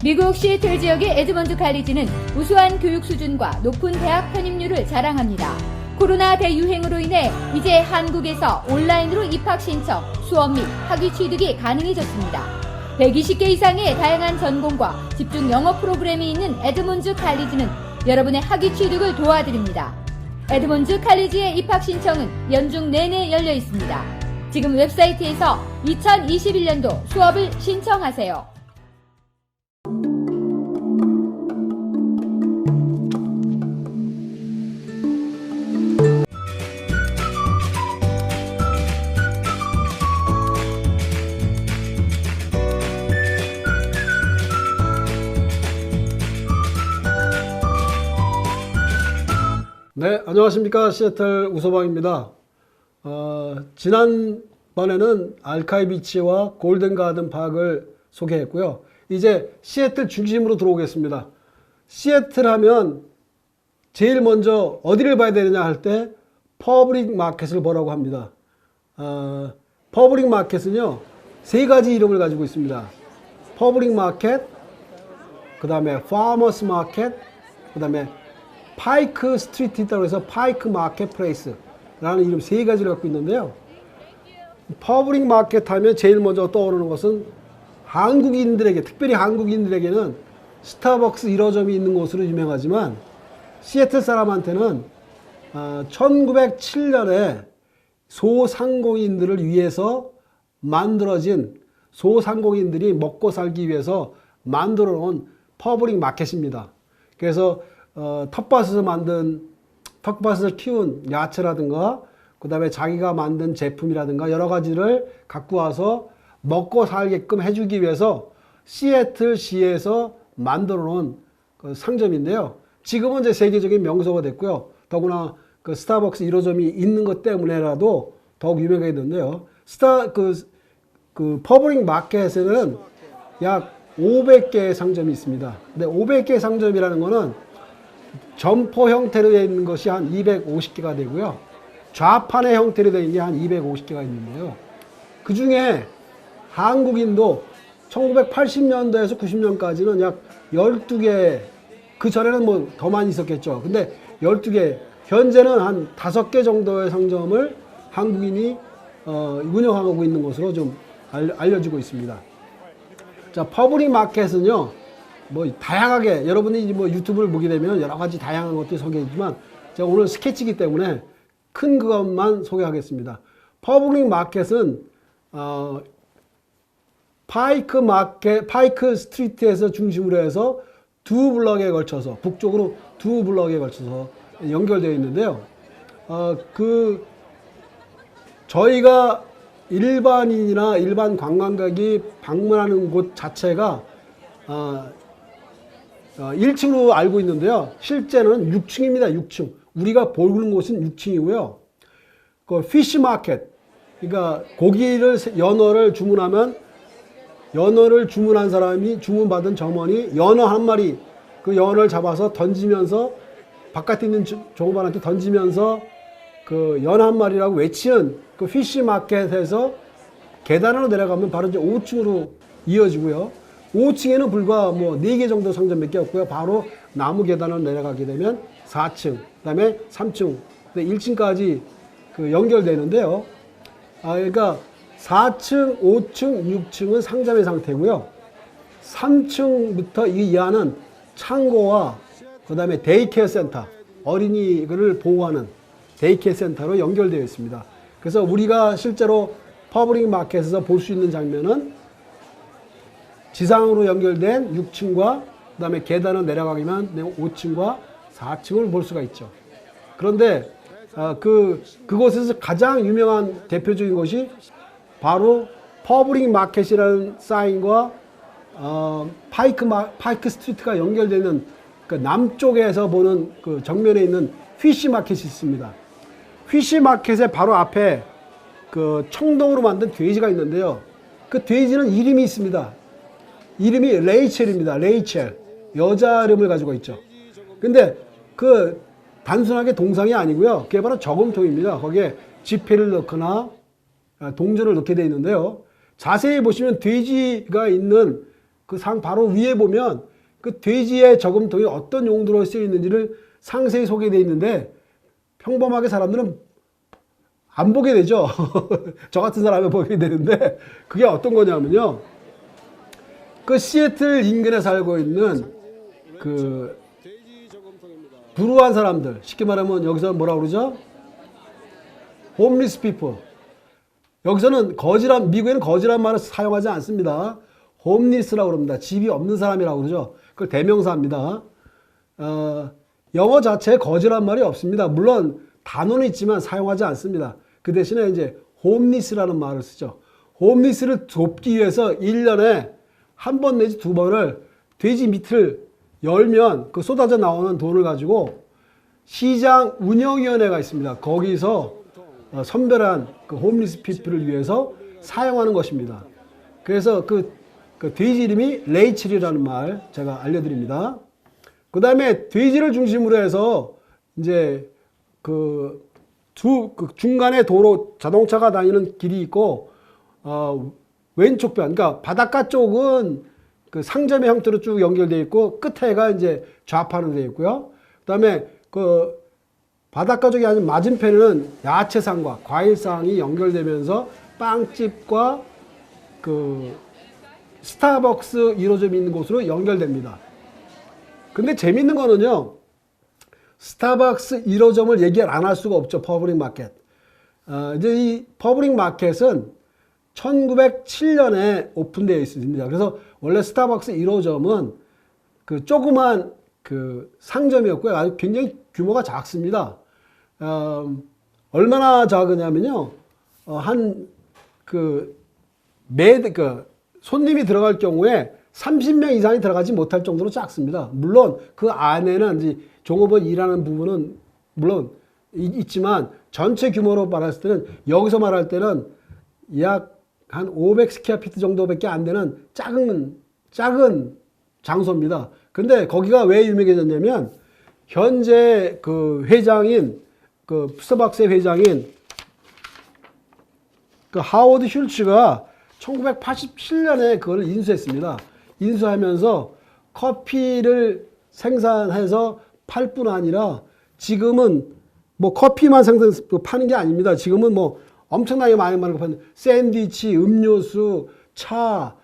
미국 시애틀 지역의 에드먼드 칼리지는 우수한 교육 수준과 높은 대학 편입률을 자랑합니다. 코로나 대유행으로 인해 이제 한국에서 온라인으로 입학 신청, 수업 및 학위 취득이 가능해졌습니다. 120개 이상의 다양한 전공과 집중 영어 프로그램이 있는 에드먼드 칼리지는 여러분의 학위 취득을 도와드립니다. 에드먼드 칼리지의 입학 신청은 연중 내내 열려 있습니다. 지금 웹사이트에서 2021년도 수업을 신청하세요. 네, 안녕하십니까. 시애틀 우소방입니다. 지난번에는 알카이 비치와 골든 가든 파크를 소개했고요. 이제 시애틀 중심으로 들어오겠습니다. 시애틀 하면 제일 먼저 어디를 봐야 되느냐 할 때 퍼블릭 마켓을 보라고 합니다. 퍼블릭 마켓은요, 세 가지 이름을 가지고 있습니다. 퍼블릭 마켓, 그 다음에 파머스 마켓, 그 다음에 파이크 스트리트 있다고 해서 파이크 마켓 플레이스라는 이름 세 가지를 갖고 있는데요. 퍼블릭 마켓 하면 제일 먼저 떠오르는 것은 한국인들에게, 특별히 한국인들에게는 스타벅스 1호점이 있는 곳으로 유명하지만 시애틀 사람한테는 1907년에 소상공인들을 위해서 만들어진, 소상공인들이 먹고 살기 위해서 만들어 놓은 퍼블릭 마켓입니다. 그래서 텃밭에서 키운 야채라든가, 그 다음에 자기가 만든 제품이라든가 여러 가지를 갖고 와서 먹고 살게끔 해주기 위해서 시애틀 시에서 만들어 놓은 그 상점인데요. 지금은 이제 세계적인 명소가 됐고요. 더구나 그 스타벅스 1호점이 있는 것 때문에라도 더욱 유명해졌는데요. 퍼블릭 마켓에는 약 500개의 상점이 있습니다. 근데 500개의 상점이라는 거는 점포 형태로 되어 있는 것이 한 250개가 되고요. 좌판의 형태로 되어 있는 게 한 250개가 있는데요. 그 중에 한국인도 1980년도에서 90년까지는 약 12개, 그 전에는 뭐 더 많이 있었겠죠. 근데 12개, 현재는 한 5개 정도의 상점을 한국인이 운영하고 있는 것으로 좀 알려지고 있습니다. 자, 퍼블릭 마켓은요, 뭐 다양하게 여러분이 뭐 유튜브를 보게 되면 여러 가지 다양한 것들이 소개되지만 제가 오늘 스케치이기 때문에 큰 그것만 소개하겠습니다. 퍼블릭 마켓은 파이크 스트리트에서 중심으로 해서 두 블럭에 걸쳐서, 북쪽으로 두 블럭에 걸쳐서 연결되어 있는데요. 저희가 일반인이나 일반 관광객이 방문하는 곳 자체가 1층으로 알고 있는데요. 실제는 6층입니다. 6층. 우리가 보는 곳은 6층이고요. 그 피쉬 마켓, 그러니까 연어를 주문하면 연어를 주문한 사람이, 주문받은 점원이 연어 한 마리, 그 연어를 잡아서 던지면서 바깥에 있는 종업원한테 던지면서 그 연어 한 마리라고 외치는 그 피쉬 마켓에서 계단으로 내려가면 바로 이제 5층으로 이어지고요. 5층에는 불과 뭐 4개 정도 상점밖에 없고요. 바로 나무 계단을 내려가게 되면 4층, 그 다음에 3층, 1층까지 그 연결되는데요. 그러니까 4층, 5층, 6층은 상점의 상태고요. 3층부터 이 이하는 창고와 그 다음에 데이케어 센터, 어린이를 보호하는 데이케어 센터로 연결되어 있습니다. 그래서 우리가 실제로 퍼블릭 마켓에서 볼 수 있는 장면은 지상으로 연결된 6층과 그 다음에 계단을 내려가면 5층과 4층을 볼 수가 있죠. 그런데 그곳에서 가장 유명한 대표적인 것이 바로 퍼블릭 마켓이라는 사인과 파이크 스트리트가 연결되는 그 남쪽에서 보는 그 정면에 있는 피쉬 마켓이 있습니다. 피쉬 마켓의 바로 앞에 그 청동으로 만든 돼지가 있는데요. 그 돼지는 이름이 있습니다. 이름이 레이첼입니다. 레이첼. 여자 이름을 가지고 있죠. 근데 그 단순하게 동상이 아니고요. 그게 바로 저금통입니다. 거기에 지폐를 넣거나 동전을 넣게 되어 있는데요. 자세히 보시면 돼지가 있는 그 상 바로 위에 보면 그 돼지의 저금통이 어떤 용도로 쓰이는지를 상세히 소개되어 있는데 평범하게 사람들은 안 보게 되죠. 저 같은 사람이 보게 되는데 그게 어떤 거냐면요. 그 시애틀 인근에 살고 있는 그 불우한 사람들, 쉽게 말하면 여기서 뭐라 그러죠? 홈리스 피플. 여기서는 미국에는 거지란 말을 사용하지 않습니다. 홈리스라고 그럽니다. 집이 없는 사람이라고 그러죠. 그걸 대명사입니다. 영어 자체에 거지란 말이 없습니다. 물론 단어는 있지만 사용하지 않습니다. 그 대신에 이제 홈리스라는 말을 쓰죠. 홈리스를 돕기 위해서 1년에 한 번 내지 두 번을 돼지 밑을 열면 그 쏟아져 나오는 돈을 가지고 시장 운영위원회가 있습니다. 거기서 선별한 그 홈리스 피플을 위해서 사용하는 것입니다. 그래서 그 돼지 이름이 레이첼이라는 말 제가 알려드립니다. 그 다음에 돼지를 중심으로 해서 이제 그 중간에 도로 자동차가 다니는 길이 있고 왼쪽 편, 그러니까 바닷가 쪽은 그 상점의 형태로 쭉 연결되어 있고 끝에가 이제 좌판으로 되어 있고요. 그다음에 그 바닷가 쪽이 아닌 맞은편에는 야채상과 과일상이 연결되면서 빵집과 그 스타벅스 1호점이 있는 곳으로 연결됩니다. 근데 재밌는 거는요. 스타벅스 1호점을 얘기 안 할 수가 없죠. 퍼블릭 마켓. 이제 이 퍼블릭 마켓은 1907년에 오픈되어 있습니다. 그래서 원래 스타벅스 1호점은 그 조그만 그 상점이었고요. 아주 굉장히 규모가 작습니다. 얼마나 작으냐면요. 손님이 들어갈 경우에 30명 이상이 들어가지 못할 정도로 작습니다. 물론 그 안에는 이제 종업원 일하는 부분은 물론 있지만 전체 규모로 말했을 때는 여기서 말할 때는 약 한 500 스퀘어피트 정도밖에 안 되는 작은 장소입니다. 근데 거기가 왜 유명해졌냐면 현재 그 회장인 그 스타벅스의 회장인 그 하워드 슐츠가 1987년에 그걸 인수했습니다. 인수하면서 커피를 생산해서 팔 뿐 아니라 지금은 뭐 커피만 파는 게 아닙니다. 지금은 뭐 엄청나게 많이 파는 샌드위치, 음료수, 차,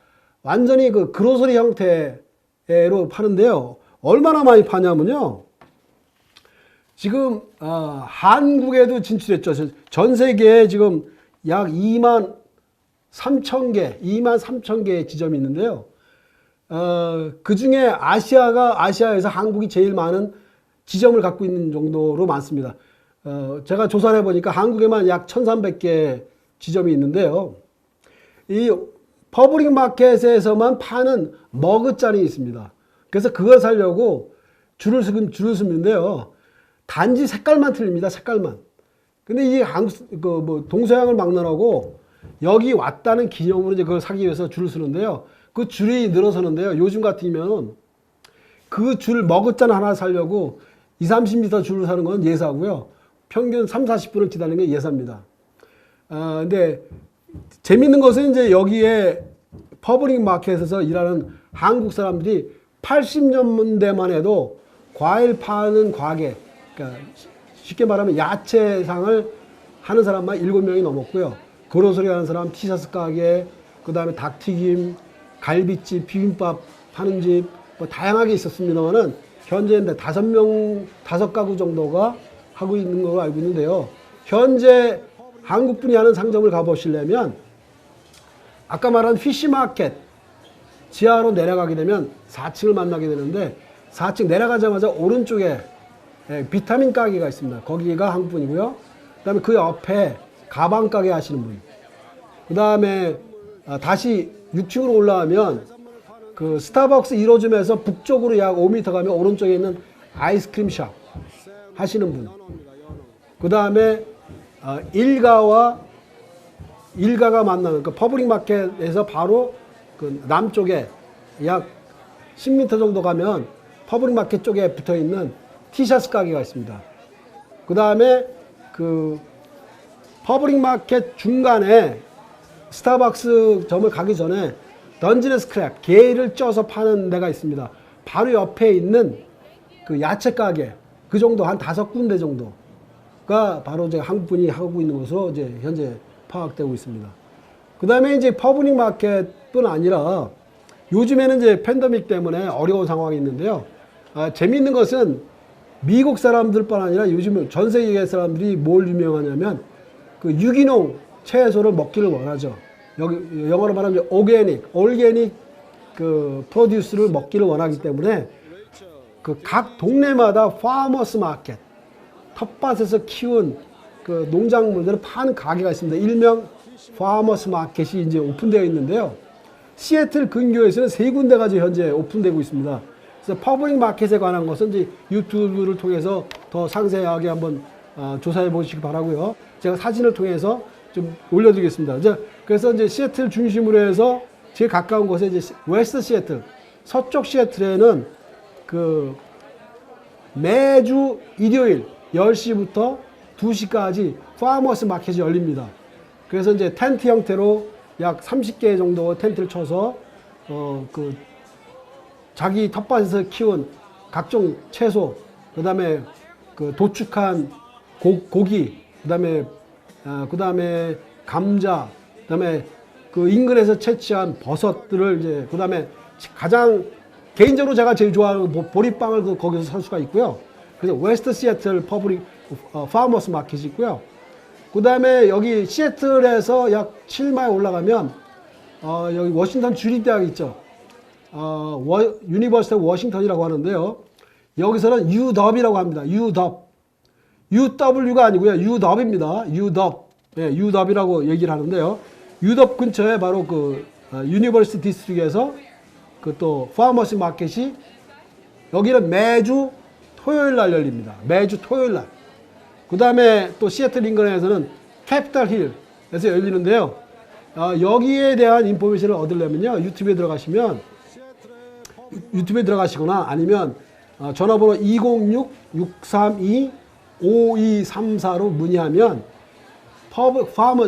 완전히 그 그로서리 형태로 파는데요. 얼마나 많이 파냐면요. 지금 한국에도 진출했죠. 전 세계에 지금 약 2만 3천 개의 지점이 있는데요. 그 중에 아시아에서 한국이 제일 많은 지점을 갖고 있는 정도로 많습니다. 제가 조사를 해보니까 한국에만 약 1,300개 지점이 있는데요. 이 퍼블릭 마켓에서만 파는 머그잔이 있습니다. 그래서 그걸 사려고 줄을 서는데요. 단지 색깔만 틀립니다. 색깔만. 근데 이 동서양을 막론하고 여기 왔다는 기념으로 이제 그걸 사기 위해서 줄을 서는데요. 그 줄이 늘어서는데요. 요즘 같으면 그 줄 머그잔 하나 사려고 20-30m 줄을 사는 건 예사고요. 평균 30-40분을 기다리는 게 예사입니다. 근데 재밌는 것은 이제 여기에 퍼블릭 마켓에서 일하는 한국 사람들이 80년대만 해도 과일 파는 가게, 그러니까 쉽게 말하면 야채상을 하는 사람만 7명이 넘었고요. 그로소리 하는 사람, 티셔츠 가게, 그 다음에 닭튀김, 갈비집, 비빔밥 파는 집, 뭐 다양하게 있었습니다만은 현재 5가구 정도가 하고 있는 걸로 알고 있는데요. 현재 한국 분이 하는 상점을 가보시려면 아까 말한 피시마켓 지하로 내려가게 되면 4층을 만나게 되는데 4층 내려가자마자 오른쪽에 비타민 가게가 있습니다. 거기가 한국 분이고요. 그 다음에 그 옆에 가방 가게 하시는 분. 그 다음에 다시 6층으로 올라가면 그 스타벅스 1호점에서 북쪽으로 약 5m 가면 오른쪽에 있는 아이스크림 샵 하시는 분. 그 다음에 일가가 만나는 그 퍼블릭 마켓에서 바로 그 남쪽에 약 10m 정도 가면 퍼블릭 마켓 쪽에 붙어 있는 티셔츠 가게가 있습니다. 그 다음에 그 퍼블릭 마켓 중간에 스타벅스 점을 가기 전에 던지너스 크랩, 게를 쪄서 파는 데가 있습니다. 바로 옆에 있는 그 야채 가게, 그 정도 한 5군데 정도가 바로 이제 한국 분이 하고 있는 것으로 이제 현재 파악되고 있습니다. 그 다음에 이제 퍼블릭 마켓뿐 아니라 요즘에는 이제 팬데믹 때문에 어려운 상황이 있는데요. 재미있는 것은 미국 사람들뿐 아니라 요즘 전 세계 사람들이 뭘 유명하냐면 그 유기농 채소를 먹기를 원하죠. 여기 영어로 말하면 올게닉 그 프로듀스를 먹기를 원하기 때문에 그 각 동네마다 파머스 마켓, 텃밭에서 키운 그 농작물들을 파는 가게가 있습니다. 일명 파머스 마켓이 이제 오픈되어 있는데요. 시애틀 근교에서는 3군데가 현재 오픈되고 있습니다. 그래서 퍼블릭 마켓에 관한 것은 이제 유튜브를 통해서 더 상세하게 한번 조사해 보시기 바라고요. 제가 사진을 통해서 좀 올려드리겠습니다. 그래서 이제 시애틀 중심으로 해서 제일 가까운 곳에 이제 웨스트 시애틀, 서쪽 시애틀에는 그 매주 일요일 10시부터 2시까지 파머스 마켓이 열립니다. 그래서 이제 텐트 형태로 약 30개 정도 텐트를 쳐서 그 자기 텃밭에서 키운 각종 채소, 그다음에 그 도축한 고기, 그다음에 감자, 그다음에 그 인근에서 채취한 버섯들을 이제 그다음에 가장 개인적으로 제가 제일 좋아하는 보리빵을 거기서 살 수가 있고요. 그래서 웨스트 시애틀 퍼블릭 파머스 마켓이 있고요. 그다음에 여기 시애틀에서 약 7마일 올라가면 여기 워싱턴 주립대학이 있죠. 유니버시티 워싱턴이라고 하는데요. 여기서는 UW이라고 합니다. UW가 아니고요. UW입니다. 예, UW이라고 얘기를 하는데요. UW 근처에 바로 그 유니버시티 디스트릭에서 그 또 파머스 마켓이 여기는 매주 토요일 날 열립니다. 매주 토요일 날. 그 다음에 또 시애틀 인근에서는 캐피탈 힐에서 열리는데요. 여기에 대한 인포메이션을 얻으려면요. 유튜브에 들어가시거나 아니면 전화번호 206-632-5234로 문의하면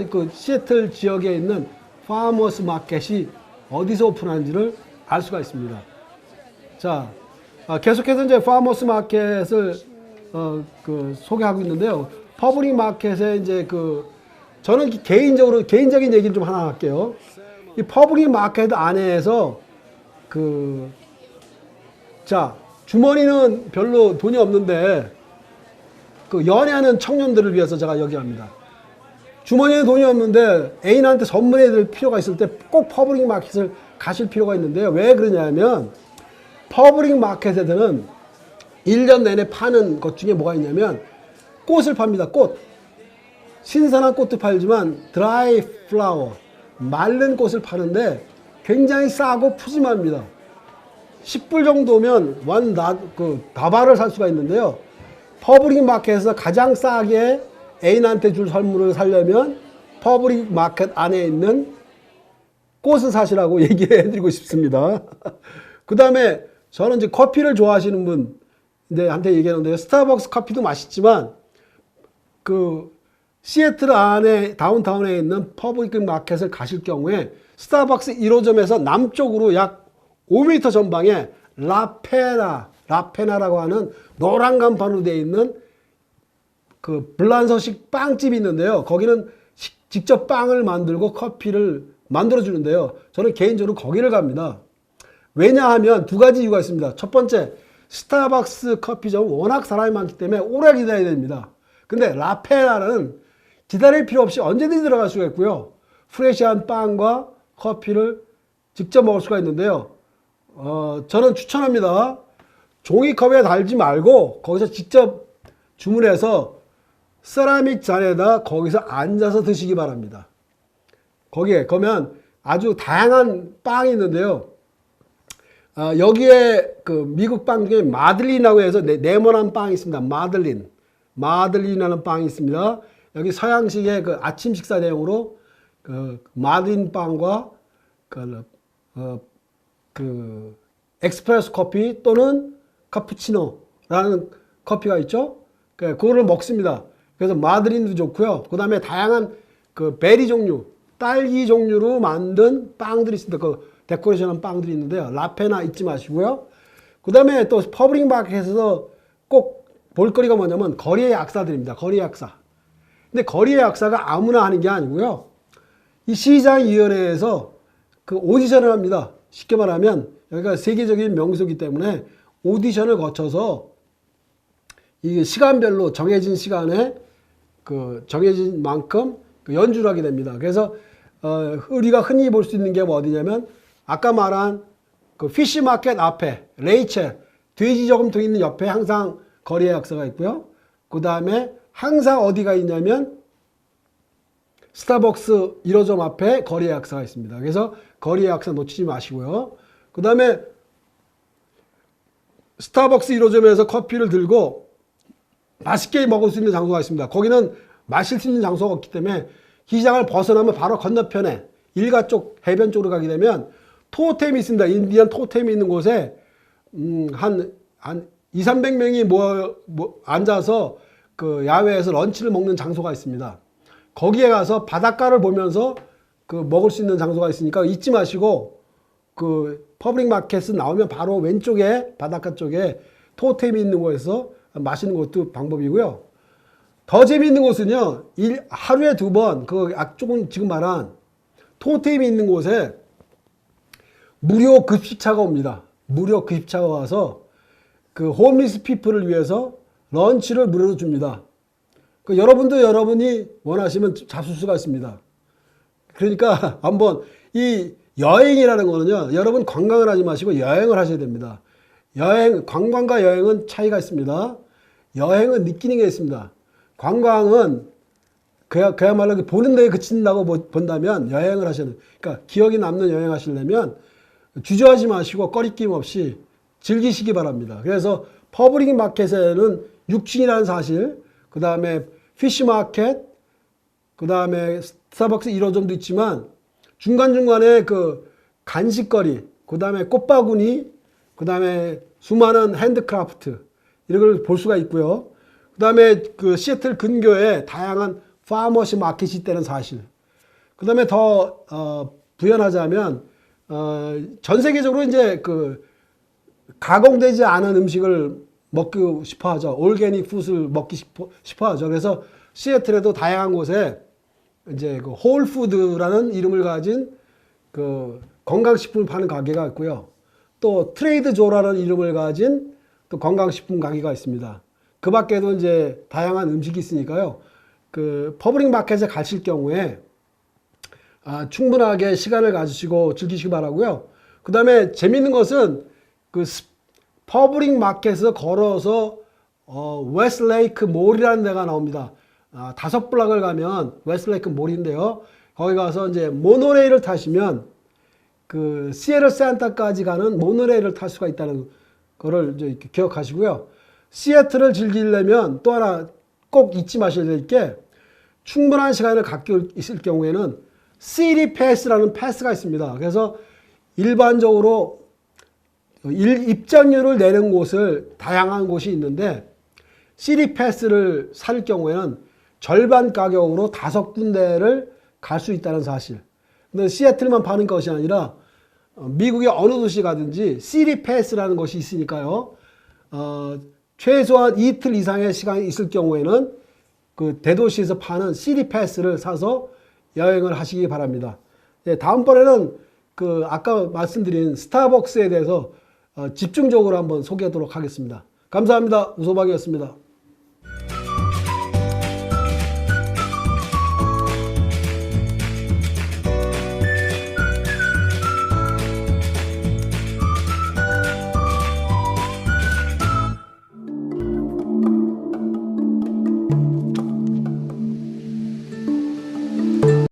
그 시애틀 지역에 있는 파머스 마켓이 어디서 오픈하는지를 알 수가 있습니다. 자, 계속해서 이제 파머스 마켓을 그 소개하고 있는데요. 퍼블릭 마켓에 이제 저는 개인적인 얘기를 좀 하나 할게요. 이 퍼블릭 마켓 안에서 주머니는 별로 돈이 없는데 그 연애하는 청년들을 위해서 제가 여기 합니다. 주머니에 돈이 없는데 애인한테 선물해야 될 필요가 있을 때 꼭 퍼블릭 마켓을 가실 필요가 있는데요. 왜 그러냐면 퍼블릭 마켓에서는 1년 내내 파는 것 중에 뭐가 있냐면 꽃을 팝니다. 꽃. 신선한 꽃도 팔지만 드라이 플라워, 마른 꽃을 파는데 굉장히 싸고 푸짐합니다. 10불 정도면 다발을 살 수가 있는데요. 퍼블릭 마켓에서 가장 싸게 애인한테 줄 선물을 사려면 퍼블릭 마켓 안에 있는 꽃을 사시라고 얘기해드리고 싶습니다. 그 다음에 저는 이제 커피를 좋아하시는 분한테 얘기하는데요. 스타벅스 커피도 맛있지만 그 시애틀 안에 다운타운에 있는 퍼블릭 마켓을 가실 경우에 스타벅스 1호점에서 남쪽으로 약 5m 전방에 라페나라고 하는 노란 간판으로 되어 있는 그 불란서식 빵집이 있는데요. 거기는 직접 빵을 만들고 커피를 만들어 주는데요. 저는 개인적으로 거기를 갑니다. 왜냐하면 두 가지 이유가 있습니다. 첫 번째, 스타벅스 커피점은 워낙 사람이 많기 때문에 오래 기다려야 됩니다. 근데 라페나는 기다릴 필요 없이 언제든지 들어갈 수가 있고요. 프레시한 빵과 커피를 직접 먹을 수가 있는데요. 저는 추천합니다. 종이컵에 달지 말고 거기서 직접 주문해서 세라믹 잔에다 거기서 앉아서 드시기 바랍니다. 거기에 그러면 아주 다양한 빵이 있는데요. 여기에 그 미국 빵 중에 마들린이라고 해서 네모난 빵이 있습니다. 마들린이라는 빵이 있습니다. 여기 서양식의 그 아침 식사 대용으로 그 마들린 빵과 그 엑스프레소 커피 또는 카푸치노라는 커피가 있죠. 그거를 먹습니다. 그래서 마들린도 좋고요. 그 다음에 다양한 그 베리 종류, 딸기 종류로 만든 빵들이 있습니다. 그 데코레이션한 빵들이 있는데요. 라페나 잊지 마시고요. 그 다음에 또 퍼블릭 마켓에서 꼭 볼거리가 뭐냐면 거리의 약사들입니다. 거리의 약사. 근데 거리의 약사가 아무나 하는 게 아니고요. 이 시장위원회에서 그 오디션을 합니다. 쉽게 말하면 여기가 세계적인 명소이기 때문에 오디션을 거쳐서 이 시간별로 정해진 시간에 그 정해진 만큼 그 연주를 하게 됩니다. 그래서 우리가 흔히 볼 수 있는 게 뭐 어디냐면 아까 말한 그 피시마켓 앞에 레이첼 돼지 저금통 있는 옆에 항상 거리의 약사가 있고요. 그 다음에 항상 어디가 있냐면 스타벅스 1호점 앞에 거리의 약사가 있습니다. 그래서 거리의 약사 놓치지 마시고요. 그 다음에 스타벅스 1호점에서 커피를 들고 맛있게 먹을 수 있는 장소가 있습니다. 거기는 마실 수 있는 장소가 없기 때문에 기장을 벗어나면 바로 건너편에 일가 쪽 해변 쪽으로 가게 되면 토템이 있습니다. 인디안 토템이 있는 곳에 한 200~300명이 앉아서 그 야외에서 런치를 먹는 장소가 있습니다. 거기에 가서 바닷가를 보면서 그 먹을 수 있는 장소가 있으니까 잊지 마시고 그 퍼블릭 마켓은 나오면 바로 왼쪽에 바닷가 쪽에 토템이 있는 곳에서 마시는 것도 방법이고요. 더 재미있는 곳은요, 하루에 2번 그 조금 지금 말한 토템이 있는 곳에 무료 급식차가 옵니다. 무료 급식차가 와서 그 홈리스 피플을 위해서 런치를 무료로 줍니다. 그 여러분이 원하시면 잡술 수가 있습니다. 그러니까 한번 이 여행이라는 거는요, 여러분 관광을 하지 마시고 여행을 하셔야 됩니다. 관광과 여행은 차이가 있습니다. 여행은 느끼는 게 있습니다. 관광은 그야말로 보는 데에 그친다고 본다면 여행을 하셔야 돼요. 그러니까 기억이 남는 여행 하시려면 주저하지 마시고 꺼리낌 없이 즐기시기 바랍니다. 그래서 퍼블릭 마켓에는 6층이라는 사실, 그 다음에 피시마켓, 그 다음에 스타벅스 1호점도 있지만 중간중간에 그 간식거리, 그 다음에 꽃바구니, 그 다음에 수많은 핸드크래프트 이런 걸 볼 수가 있고요. 그 다음에 그 시애틀 근교에 다양한 파머시 마켓이 있다는 사실. 그 다음에 더 부연하자면 전 세계적으로 이제 그 가공되지 않은 음식을 먹고 싶어 하죠. 올게닉 푸드를 먹기 싶어 하죠. 그래서 시애틀에도 다양한 곳에 이제 그 홀푸드라는 이름을 가진 그 건강식품을 파는 가게가 있고요. 또 트레이드 조라는 이름을 가진 또 건강식품 가게가 있습니다. 그 밖에도 이제 다양한 음식이 있으니까요. 그 퍼블릭 마켓에 가실 경우에 충분하게 시간을 가지시고 즐기시기 바라고요. 그 다음에 재밌는 것은 그 퍼블릭 마켓에서 걸어서 웨스트레이크 몰이라는 데가 나옵니다. 5블락을 가면 웨스트레이크 몰인데요. 거기 가서 이제 모노레일을 타시면 그 시애틀 센터까지 가는 모노레일을 탈 수가 있다는 거를 이제 기억하시고요. 시애틀을 즐기려면 또 하나 꼭 잊지 마셔야 될 게 충분한 시간을 갖고 있을 경우에는 시티 패스라는 패스가 있습니다. 그래서 일반적으로 입장료를 내는 곳을 다양한 곳이 있는데 시티 패스를 살 경우에는 절반 가격으로 5군데를 갈 수 있다는 사실. 근데 시애틀만 파는 것이 아니라 미국의 어느 도시 가든지 시티 패스라는 것이 있으니까요. 최소한 이틀 이상의 시간이 있을 경우에는 그 대도시에서 파는 시티 패스를 사서 여행을 하시기 바랍니다. 네, 다음번에는 그 아까 말씀드린 스타벅스에 대해서 집중적으로 한번 소개하도록 하겠습니다. 감사합니다. 우소박이었습니다.